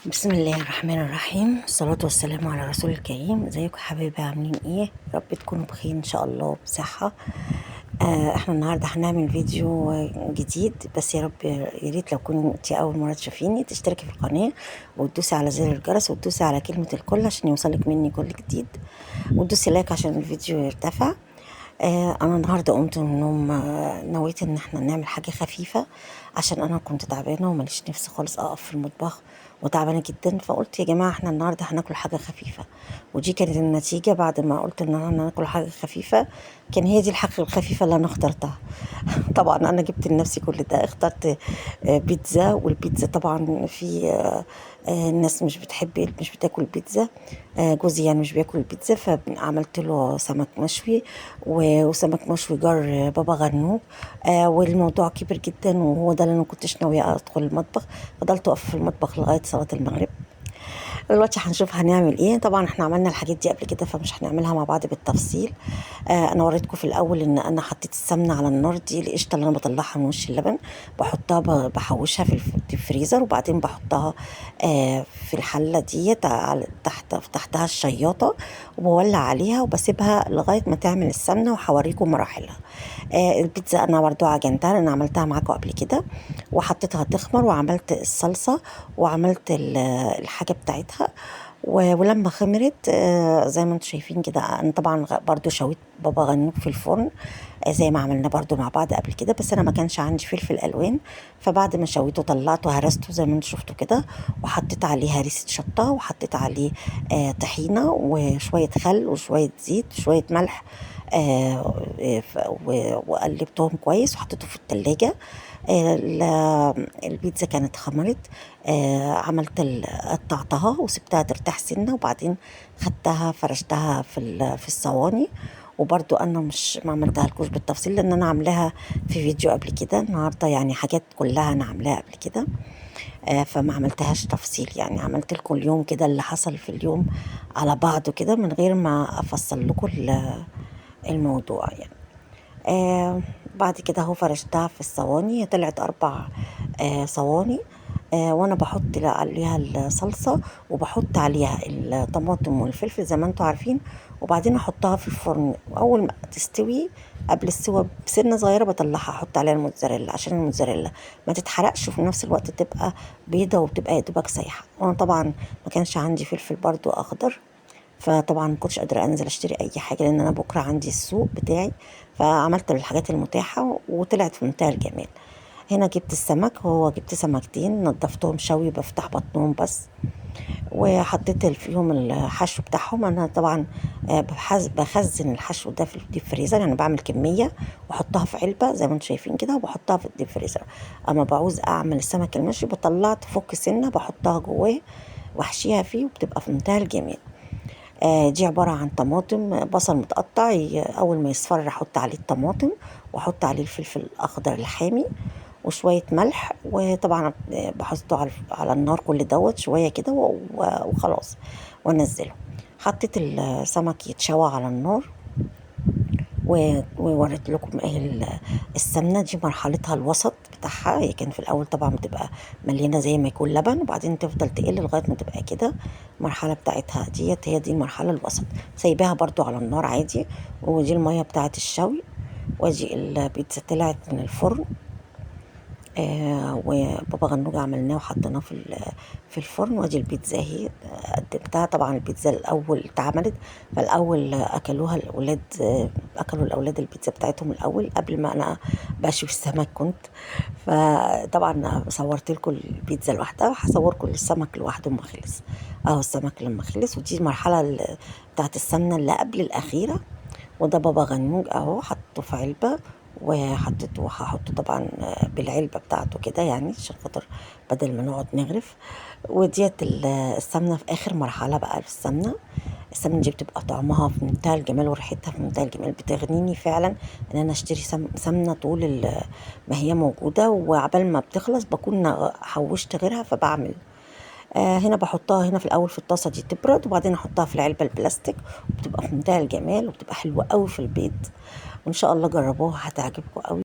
بسم الله الرحمن الرحيم، الصلاة والسلام على رسول الكريم. ازيكم حبايبي؟ عاملين ايه؟ يا رب تكونوا بخير ان شاء الله وبصحة. احنا النهارده هنعمل فيديو جديد، بس يا رب يا ريت لو كنت اول مرة تشوفيني تشتركي في القناة وتدوسي على زر الجرس وتدوسي على كلمة الكل عشان يوصلك مني كل جديد، وتدوسي لايك عشان الفيديو يرتفع. انا النهارده قمت من النوم، نويت ان احنا نعمل حاجه خفيفه عشان انا كنت تعبانه وماليش نفس خالص اقف في المطبخ وتعبانه جدا، فقلت يا جماعه احنا النهارده هناكل حاجه خفيفه. ودي كانت النتيجه بعد ما قلت ان انا هناكل حاجه خفيفه. كان هي دي الحاجه الخفيفه اللي انا اخترتها. طبعا انا جبت لنفسي كل ده، اخترت بيتزا. والبيتزا طبعا في الناس مش بتاكل بيتزا. جوزي يعني مش بياكل البيتزا، فعملت له سمك مشوي وسمك مشوي جار بابا غنوج. والموضوع كبر جدا، وهو ده اللي انا كنتش ناويه ادخل المطبخ. فضلت اقف في المطبخ لغايه صلاه المغرب. دلوقتي هنشوف هنعمل ايه. طبعا احنا عملنا الحاجات دي قبل كده فمش هنعملها مع بعض بالتفصيل. انا وريتكم في الاول ان انا حطيت السمنه على النار. دي القشطه اللي انا بطلعها من وش اللبن، بحطها بحوشها في الفريزر، وبعدين بحطها في الحله ديت تحتها الشياطه، وبولع عليها وبسيبها لغايه ما تعمل السمنه، وهوريكم مراحلها. البيتزا انا برضو عجنتها لان عملتها معاكم قبل كده، وحطيتها تخمر، وعملت الصلصه، وعملت الحاجه بتاعتها. ولما خمرت زي ما انتم شايفين كده، انا طبعا برضو شويت بابا غنوج في الفرن زي ما عملنا برضو مع بعض قبل كده، بس انا ما كانش عندي فلفل الوان. فبعد ما شويته طلعته هرسته زي ما انتم شفتوا كده، وحطيت عليه هريسه شطه، وحطيت عليه طحينه وشويه خل وشويه زيت وشويه ملح. وقلبتهم كويس وحطيته في التلاجة. البيتزا كانت خمرت. قطعتها وسبتها ترتاح سنة، وبعدين خدتها فرشتها في الصواني. وبرضو انا مش ما عملتها لكوش بالتفصيل لان انا عاملاها في فيديو قبل كده. النهارده يعني حاجات كلها انا عاملاها قبل كده، فما عملتهاش تفصيل. يعني عملت لكم اليوم كده اللي حصل في اليوم على بعضه كده من غير ما افصل لكم الموضوع يعني. بعد كده اهو فرشتها في الصواني، طلعت 4 صواني. وانا بحط عليها الصلصة، وبحط عليها الطماطم والفلفل زي ما انتم عارفين، وبعدين احطها في الفرن. واول ما تستوي قبل السوا بسنة صغيرة بطلعها احط عليها الموتزاريلا عشان الموتزاريلا ما تتحرقش، وفي نفس الوقت تبقى بيضة وبتبقى يا دوبك سايحة. وانا طبعا ما كانش عندي فلفل برضو اخضر، فطبعا ما كنتش قادرة انزل اشتري اي حاجة لان انا بكرة عندي السوق بتاعي. فعملت الحاجات المتاحة وطلعت في منتهى الجمال. هنا جبت السمك، هو جبت سمكتين نضفتهم شوي بفتح بطنهم بس، وحطيت فيهم الحشو بتاعهم. انا طبعا بخزن الحشو ده في الديب فريزر، يعني بعمل كمية واحطها في علبة زي ما انتم شايفين كده وبحطها في الديب فريزر. اما بعوز اعمل السمك المشوي بطلع تفك سنة بحطها جواه واحشيها فيه، وبتبقى في منتهى الجمال. دي عبارة عن طماطم بصل متقطع، أول ما يصفر أحط عليه الطماطم، وأحط عليه الفلفل الأخضر الحامي وشوية ملح. وطبعا بحطه على النار كل دوت شوية كده وخلاص وأنزله. حطيت السمك يتشوى على النار، ووريت لكم ايه السمنه دي مرحلتها الوسط بتاعها. هي كان في الاول طبعا بتبقى مليانه زي ما يكون لبن، وبعدين تفضل تقل لغايه ما تبقى كده. المرحله بتاعتها ديت هي دي المرحله الوسط، سايباها برضو على النار عادي. ودي الميه بتاعت الشوي، ودي البيتزا طلعت من الفرن. وبابا غنوج عملناه وحطيناه في الفرن. وادي البيتزا اهي قدمتها. طبعا البيتزا الاول اتعملت، فالاول اكلوها الاولاد. اكلوا الاولاد البيتزا بتاعتهم الاول قبل ما انا بشوي السمك كنت. فطبعا صورت لكم البيتزا لوحدها وهصوركم السمك لوحده ما خلص. اهو السمك لما خلص. ودي المرحله بتاعت السمنه اللي قبل الاخيره. وده بابا غنوج اهو حطه في علبة، وحطيته وهحطه طبعا بالعلبة بتاعته كده يعني عشان خاطر بدل ما نقعد نغرف. وديت السمنة في آخر مرحلة بقى في السمنة. السمنة دي بتبقى طعمها في منتهى الجمال وريحتها في منتهى الجمال، بتغنيني فعلا ان انا اشتري سمنة طول ما هي موجودة. وعبال ما بتخلص بكون حوشت غيرها فبعمل. هنا بحطها هنا في الاول في الطاسه دي تبرد، وبعدين احطها في العلبه البلاستيك، وبتبقى في منتهى الجمال وبتبقى حلوه قوي في البيت. وان شاء الله جربوها هتعجبكم قوي.